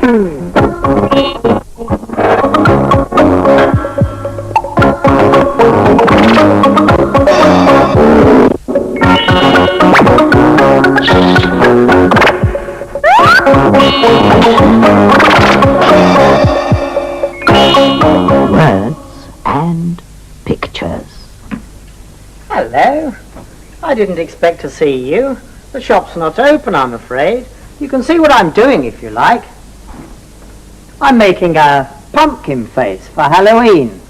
Words and pictures. Hello. I didn't expect to see you. The shop's not open, I'm afraid. You can see what I'm doing if you like. I'm making a pumpkin face for Halloween.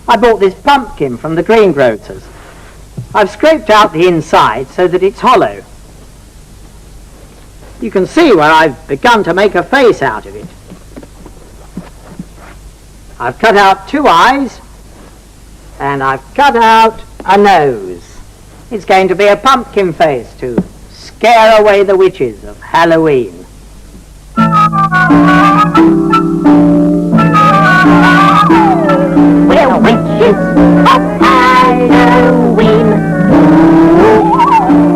I bought this pumpkin from the greengrocers. I've scraped out the inside so that it's hollow. You can see where I've begun to make a face out of it. I've cut out 2 eyes and I've cut out a nose. It's going to be a pumpkin face to scare away the witches of Halloween. We're witches of Halloween,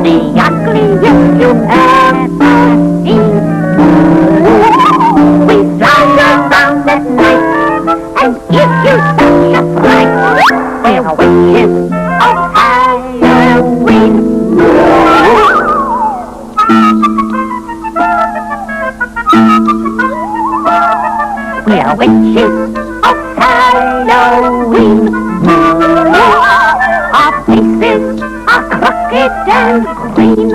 the ugliest you've ever seen. We fly around at night and give you such a fright. We're witches of Halloween. We're witches of Halloween. Our faces are crooked and green.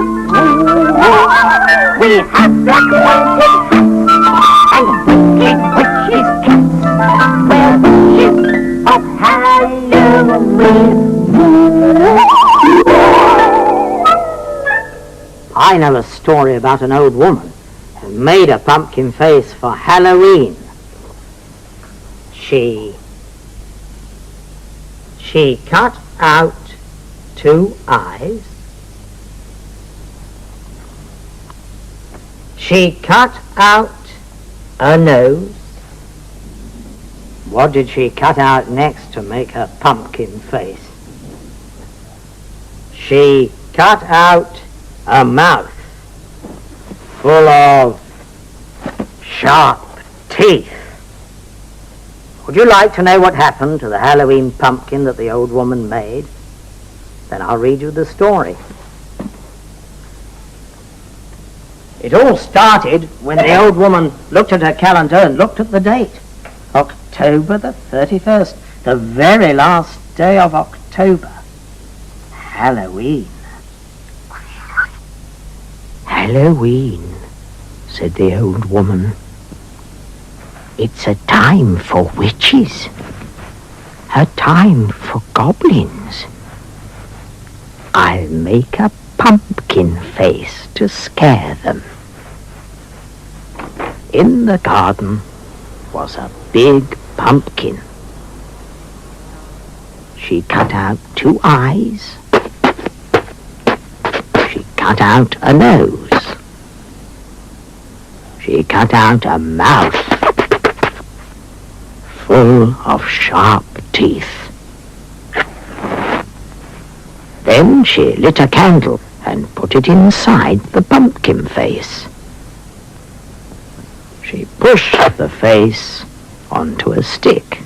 We have black pointed hats and wicked witches' cats. We're witches of Halloween. I know a story about an old woman who made a pumpkin face for Halloween. She cut out 2 eyes. She cut out a nose. What did she cut out next to make her pumpkin face? She cut out a mouth full of sharp teeth. Would you like to know what happened to the Halloween pumpkin that the old woman made? Then I'll read you the story. It all started when the old woman looked at her calendar and looked at the date. October the 31st, the very last day of October. Halloween. Halloween, said the old woman. It's a time for witches, a time for goblins. I'll make a pumpkin face to scare them. In the garden was a big pumpkin. She cut out 2 eyes. She cut out a nose. She cut out a mouth full of sharp teeth. Then she lit a candle and put it inside the pumpkin face. She pushed the face onto a stick.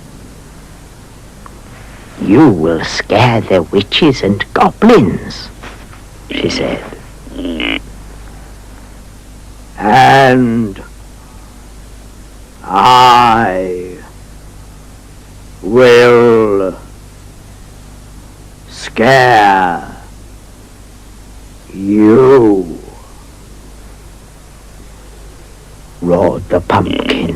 You will scare the witches and goblins, she said. And I will scare you, roared the pumpkin.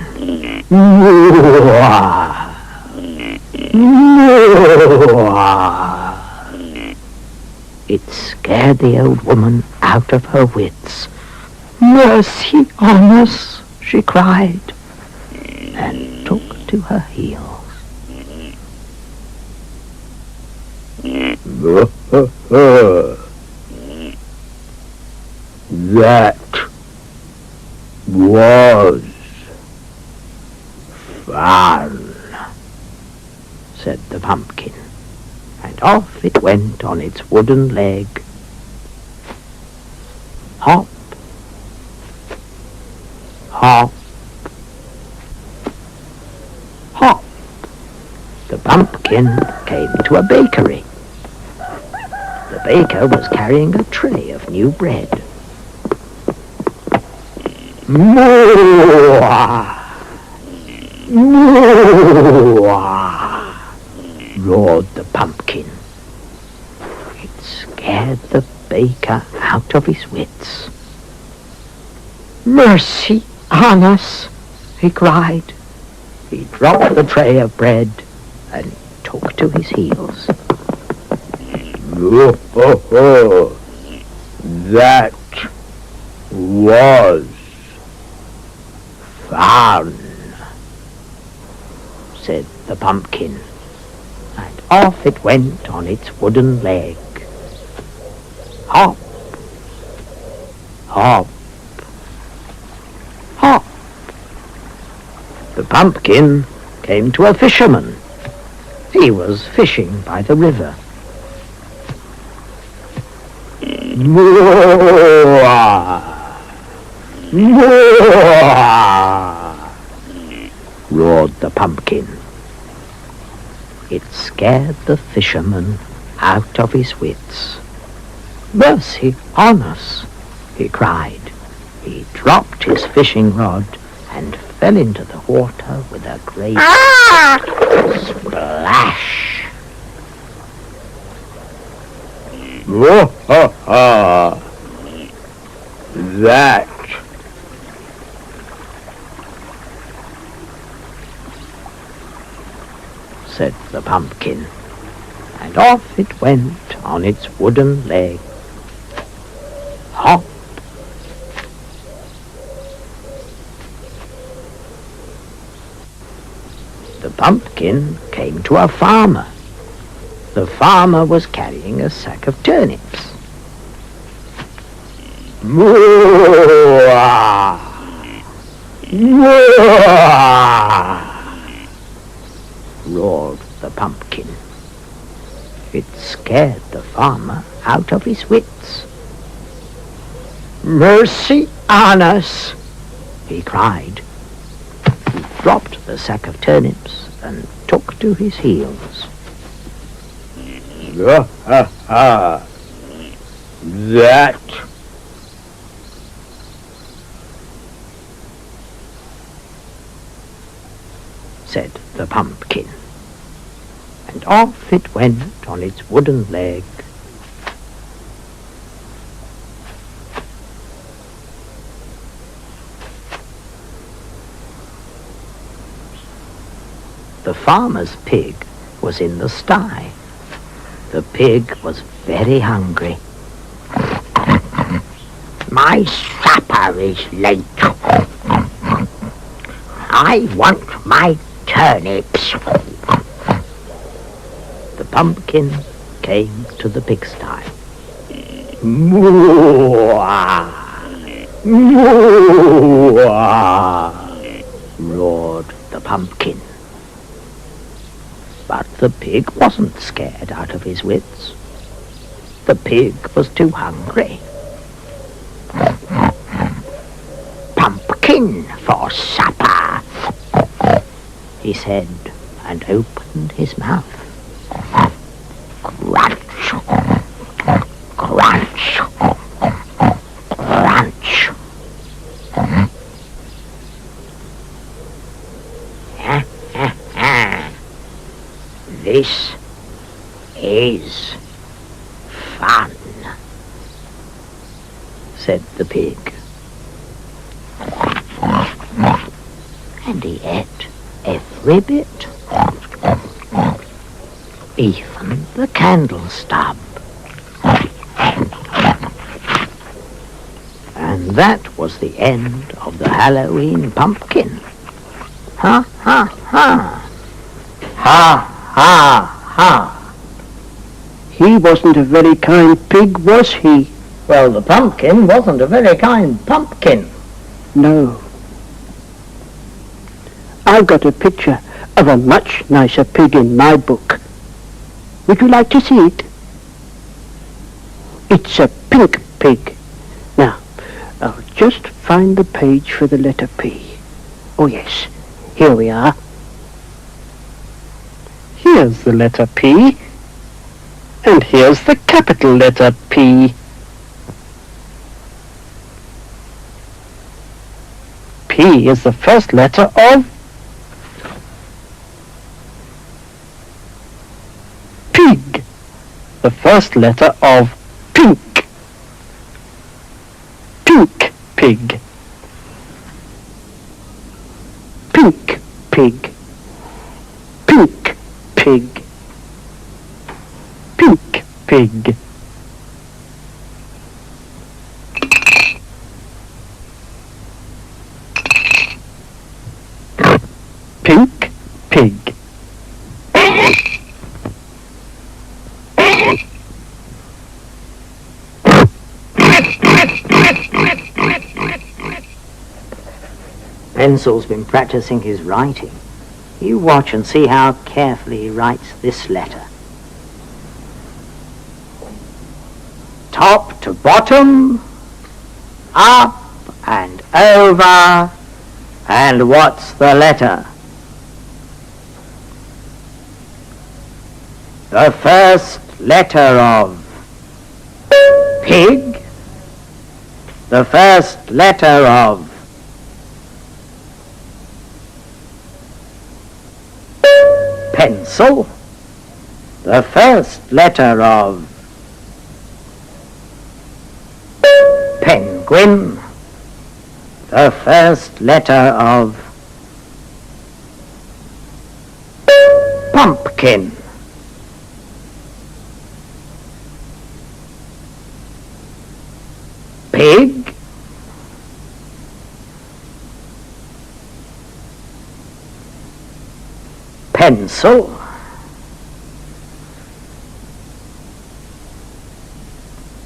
It scared the old woman out of her wits. Mercy on us, she cried, and took to her heels. That was fun, said the pumpkin, and off it went on its wooden leg. Hop, hop, pumpkin came to a bakery. The baker was carrying a tray of new bread. Moo! Moo! Roared the pumpkin. It scared the baker out of his wits. Mercy on us, he cried. He dropped the tray of bread and took to his heels. Oh, oh, oh. That was fun, said the pumpkin, and off it went on its wooden leg. Hop, hop, hop. The pumpkin came to a fisherman. He was fishing by the river. Moo! Moo! Roared the pumpkin. It scared the fisherman out of his wits. Mercy on us, he cried. He dropped his fishing rod and fell into the water with a great splash. Oh, ha, ha. That said the pumpkin, and off it went on its wooden leg. Hop, the pumpkin came to a farmer. The farmer was carrying a sack of turnips. Moo! Moo! Roared the pumpkin. It scared the farmer out of his wits. Mercy on us, he cried. He dropped the sack of turnips and took to his heels. Ha, ha, ha. That said the pumpkin, and off it went on its wooden leg. The farmer's pig was in the sty. The pig was very hungry. My supper is late. I want my turnips. The pumpkin came to the pigsty. moo! Moo! Roared the pumpkin. But the pig wasn't scared out of his wits. The pig was too hungry. Pumpkin for supper, he said, and opened his mouth. Crunch, crunch, crunch. This is fun, said the pig. And he ate every bit, even the candle stub. And that was the end of the Halloween pumpkin. Ha, ha, ha. Ha, ha, ha. He wasn't a very kind pig, was he? Well, the pumpkin wasn't a very kind pumpkin. No. I've got a picture of a much nicer pig in my book. Would you like to see it? It's a pink pig. Now, I'll just find the page for the letter P. Oh yes, here we are. Here's the letter P. And here's the capital letter P. P is the first letter of pig. The first letter of pink. Pink pig. Pink pig. Pink pig. Pink pig. Pink pig. Pencil's been practicing his writing. You watch and see how carefully he writes this letter. Top to bottom, up and over, and what's the letter? The first letter of pig, the first letter of pencil, the first letter of penguin, the first letter of pumpkin, pig, pencil,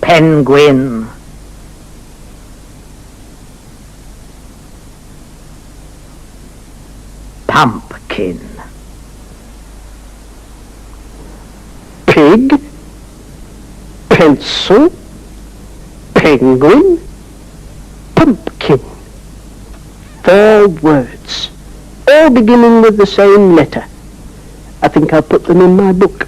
penguin, pumpkin, Pig, pencil, penguin, pumpkin. 4 words, all beginning with the same letter. I think I'll put them in my book.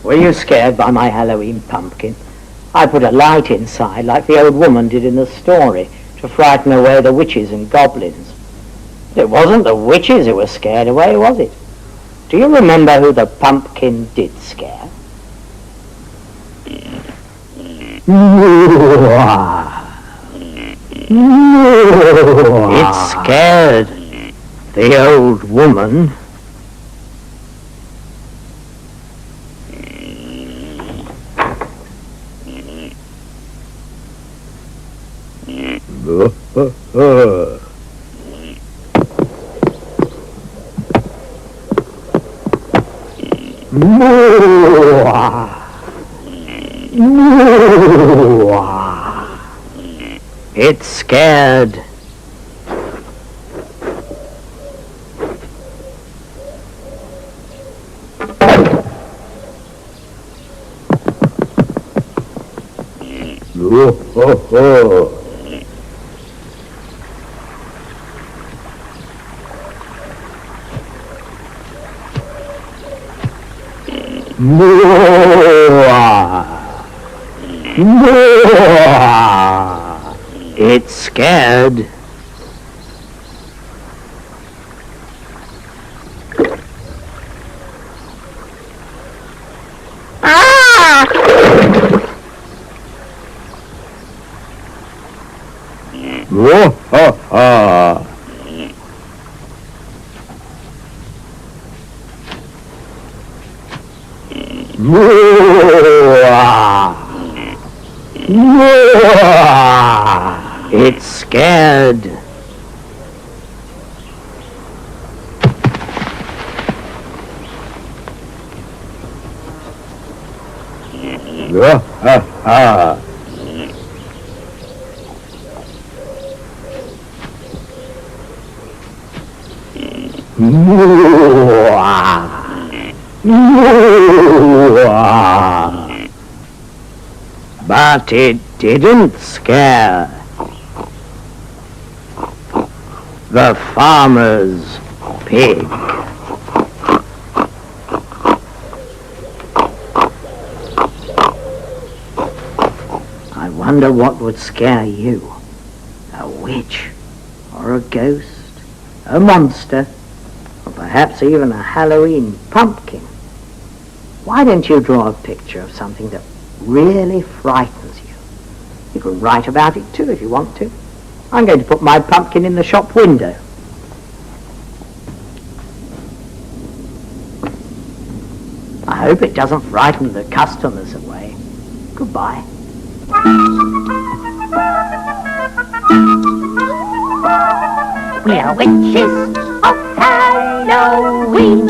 Were you scared by my Halloween pumpkin? I put a light inside like the old woman did in the story to frighten away the witches and goblins. But it wasn't the witches who were scared away, was it? Do you remember who the pumpkin did scare? It scared the old woman. It scared it scared it scared But it didn't scare the farmer's pig. I wonder what would scare you. A witch, or a ghost, a monster, or perhaps even a Halloween pumpkin. Why don't you draw a picture of something that really frightens you? You can write about it too if you want to. I'm going to put my pumpkin in the shop window. I hope it doesn't frighten the customers away. Goodbye. We're witches of Halloween.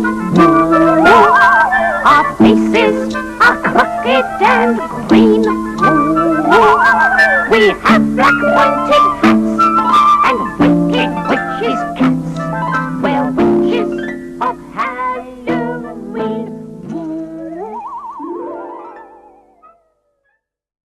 Our faces are crooked and green. We have black pointed hats and wicked witches' cats. We're witches of Halloween.